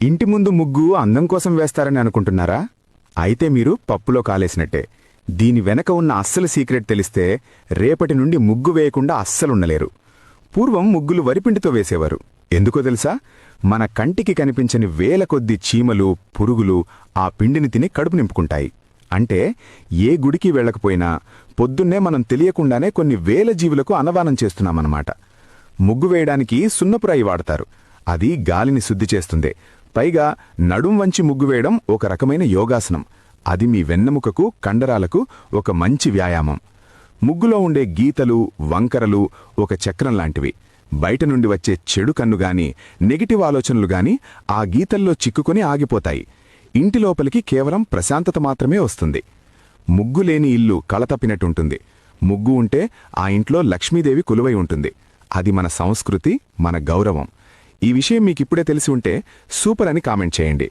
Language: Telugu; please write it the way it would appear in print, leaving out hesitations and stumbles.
ఇంటి ముందు ముగ్గు అందం కోసం వేస్తారని అనుకుంటున్నారా? అయితే మీరు పప్పులో కాలేసినట్టే. దీని వెనక ఉన్న అస్సలు సీక్రెట్ తెలిస్తే రేపటి నుండి ముగ్గు వేయకుండా అస్సలుండలేరు. పూర్వం ముగ్గులు వరిపిండితో వేసేవారు. ఎందుకో తెలుసా? మన కంటికి కనిపించని వేల కొద్ది చీమలు, పురుగులు ఆ పిండిని తిని కడుపు నింపుకుంటాయి. అంటే ఏ గుడికి వెళ్లకపోయినా పొద్దున్నే మనం తెలియకుండానే కొన్ని వేల జీవులకు అన్నదానం చేస్తున్నామన్నమాట. ముగ్గు వేయడానికి సున్నపురాయి వాడతారు. అది గాలిని శుద్ధి చేస్తుంది. పైగా నడుం వంచి ముగ్గు వేయడం ఒక రకమైన యోగాసనం. అది మీ వెన్నెముకకు, కండరాలకు ఒక మంచి వ్యాయామం. ముగ్గులో ఉండే గీతలు, వంకరలు ఒక చక్రం లాంటివి. బయట నుండి వచ్చే చెడు కన్నుగాని, నెగిటివ్ ఆలోచనలుగాని ఆ గీతల్లో చిక్కుకుని ఆగిపోతాయి. ఇంటి లోపలికి కేవలం ప్రశాంతత మాత్రమే వస్తుంది. ముగ్గు లేని ఇల్లు కళతప్పినట్టుంటుంది. ముగ్గు ఉంటే ఆ ఇంట్లో లక్ష్మీదేవి కొలువై ఉంటుంది. అది మన సంస్కృతి, మన గౌరవం. ఈ విషయం మీకిప్పుడే తెలిసి ఉంటే సూపర్ అని కామెంట్ చేయండి.